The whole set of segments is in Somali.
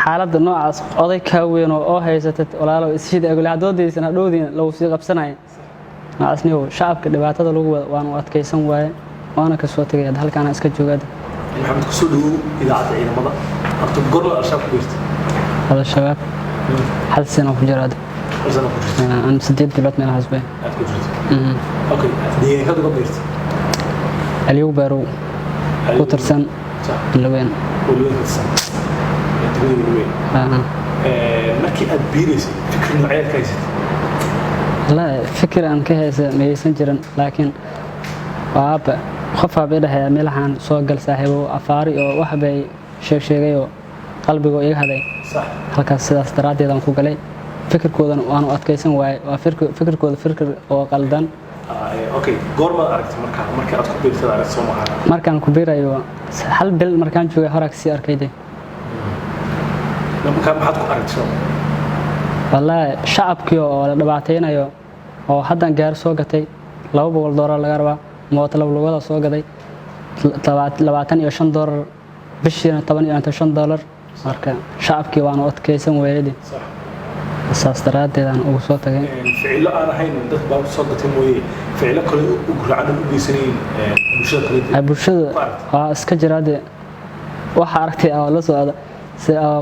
xaaladda noocaas oday ka weyn oo haysatay walaalo ishiid ay gulaadoodeysana dhowdiina lagu sii qabsanay naasniyo shacabka dhibaatada lagu wada waan u adkeysan waaye waana ka soo tagay halkaan iska joogad maxamed ku soo dhawow idaacadda ciidamada horta gorma al-shabaab ku jirta al-shabaab hal sano ku jiraad aan 8 bilood meel hasbay okay deegaanka uga beerta aliyo baro ku tirsan laween markii aad biireysay fikir nooceed ka haysatay لا فكر أن كهذا ما يسنجرن لكن واب خفها بيده ملحان سوقل صاحبه أفاري أو وحبي شيء قلبي وإيه هذا صح هلك استراتي ذا مخوقلي فكر كودن وأنا أتكيسن وفكر كود فكر وقلدان أوكي قرما أركت مركان كبير ترى أركت سوما مركان كبير أيوة هل بال مركان شوي هراك سي أركيدي لما كان محط أركت سوما والله شعب كيو ولا دبعتين أيوة أو حدا جار سوقتي لو بقول دولار لقربا موت لو ولا سوقتي لبعتين يوشن دولار بشينا طبعا يعني $10 مركان شعب كيو أنا أتكيسن ويلدي صح الساسترات ده أنا أوصلت جاي فعلا أنا هين ده باب صدقتي مويه فعلا كل أقرأ عنه بسنين مشكلة بوشة اسكجر هذا وحركتي أو لسه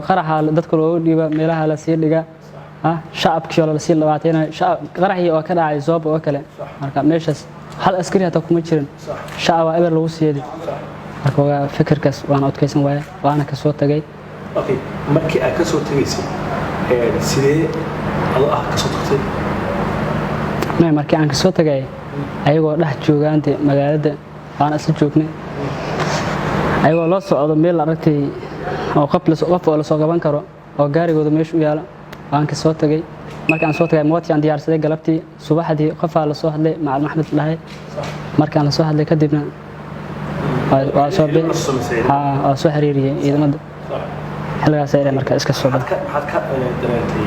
قرح دتك لو ديبا ميلها لا سير لقى شعب كيو لا سير لبعتين شعب قرحي وكذا عايزوب وكله مركان ماشس هل أسكري هتكون مجرن شعب أبر لو سيدي مركان فكر كس وأنا أتكيسن وأنا كسوت جاي أوكي مركي أكسوت جيسي sidee adoo ka soo tagtay markii aan ka soo tagay ayagoo dhex joogaante magaalada aan isla joognay ayagoo la socdo meel aragtay oo qof la soo gaban karo oo gaarigooda meesha u yaala aan ka soo tagay markii aan soo tagay mootii aan diyaarsaday galabtii subaxdii qof la soo hadlay macal maxmed lahay markaan la soo hadlay kadibna waa soo xiriiriyay ciidamada xilligaas ay markaa iska soo baxay maxaad ka dareentay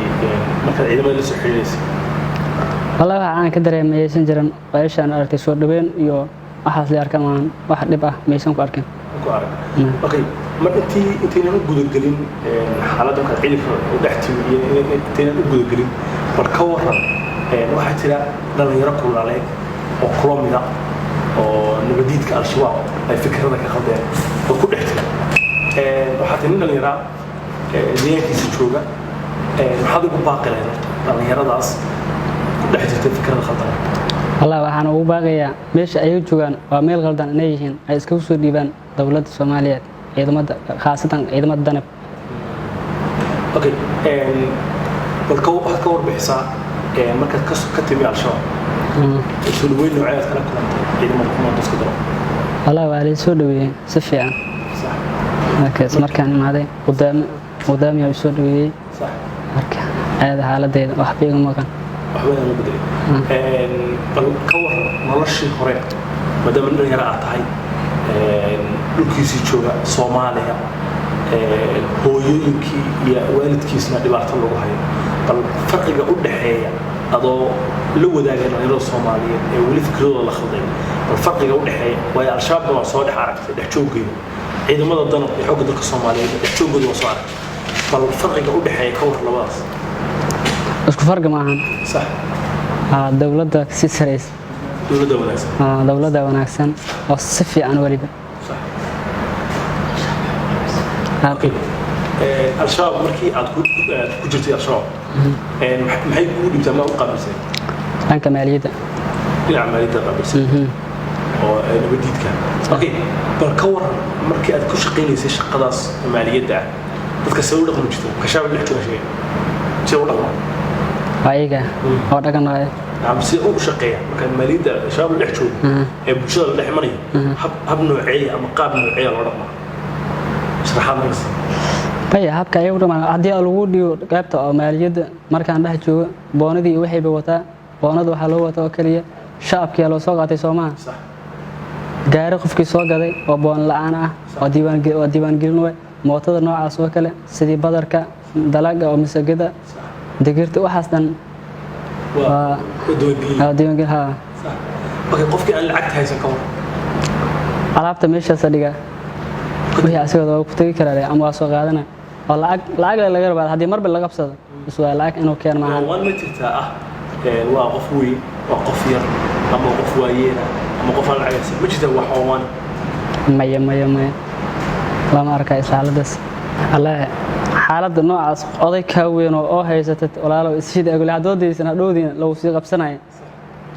marka ciidamada la soo xiriirisay والله waxaan ka dareemay aysan jiran qeyshan aragtay soo dhaweyn iyo waxaas la arkan wax dhib ah meeshan ku arkin okay ma intii aan gudagelin xaaladda ka ciidanka u dhaxtay iyo intii aan gudagelin bal ka waran waxa jira dhalinyaro kulaalay oo kulomida oo nabadiidka al-shabaab ay fikrada ka qaldeen oo ku dhaxtay waxa tin dhalinyaro deegaankiisa jooga maxaad ugu baaqaleen dhalinyaradaas ku dhex jirtay fikrada khaldan والله waxaan ugu baaqayaa meesha ay joogaan waa meel qaldan inay yihiin ay iska soo dhiibaan dawladda Soomaaliyeed ciidamada khaasatan ciidamada danab okay bal ka warbixisa markaad ka timi al-shabaab soo dhaweyn noocaad kala kulantay ciidamada kuma isku daro والله waa la soo dhaweeyay si fiican صح markaan imaaday قدامي soo dhaweeyay صح marka aad xaaladeeda wax beega maqan waxba ma bedeli bal ka war noloshii hore madama dhalinyaro aad tahay dhulkiisii jooga Soomaaliya hooyooyinkii iyo waalidkiisna dhibaato lagu hayo bal farqiga u dhaxeeya adoo la wadaagay dhalinyarada Soomaaliyeed ee wali fikradooda la khalday bal farqiga u dhaxeeya way al-shabaab waa soo dhex aragtay dhex jooggeeda ciidamada danab ee xoogga dalka Soomaaliyeed dhex joogooda waa soo aragtay bal farqiga u dhaxeeya ka war labadaas isku farqi ma ahan صح dawladda si sareys dawladda wanaagsan oo si fiican waliba صح okay al-shabaab markii aad ku jirtay al-shabaab maxay ku dhibtaa ma u qaabilsay dhanka maaliyadda qaabilsay oo nabadiidka okay bal ka waran markii aad ku shaqeynaysay shaqadaas maaliyadda dadka soo dhaqmo jirtay ka shabaab dhex jooga soo dhaqmo ayaga oo dhaqanayo si uu shaqeeyo marka maaliyadda shabaab dhex jooga ee bulshada dhex marayo hab noocee ama qaab noocee loo dhaqmo sharaxaad baya habka ay u dhamaan hadii lagu dhiyo qaybta oo maaliyadda markaan dhex joogo boonadii waxay bay wataa boonada waxa loo wataa oo kaliya shacabkii loo soo qaatay Soomaaliya صح gaari qofkii soo gaday oo boon la'aan ah oo diiwaan gelin way mootada noocaas oo kale sidii badarka dalaga oo misagada digirta waxaas dhan waa diiwaan gelin ha okay qofkii aan lacag haysan ka war alaabta meesha sadiga wixii asigoo ku tagi karaa ama soo qaadana oo lacag laga rabaa haddii marba laga qabsado is waa lacag inuu keen maahan waan ma jirtaa waa qof weyn waa qof yar ama qof waayeena ama qof aan lacagaysan ma jirtaa wax oo maya lama arkay xaaladaas alla xaaladda noocaas oday ka weyn oo haysatay walaalo ishiid agul hadoodaysan hadhoodina lagu sii qabsanay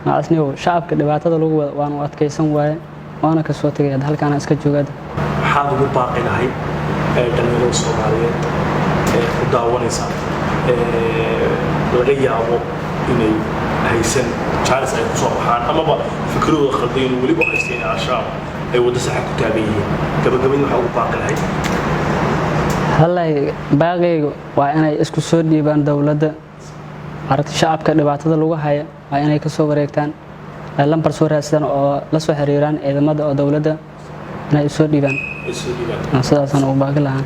naasniyo shacabka dhibaatada lagu wada waan u adkaysan waaye waana ka soo tagay halkaan iska joogada maxaad ugu baaqi lahay dhalinyarada Soomaaliyeed ku daawanaysa laga yaabo inay haysan chance ay ku soo baxaan amaba fikradooda khaldan waliba haysteen ashaab ay wada sax ku taageeyeen gabagabadii waxa ugu baaqi lahay hallay baaqaygu waa inay isku soo dhiibaan dawladda aragti shacabka dhibaatada lagu haya waa inay ka soo wareegtaan lambar soo raadsan oo la soo xiriiraan ciidamada oo dawladda inay soo dhiibaan sidaasna u baaqi lahaan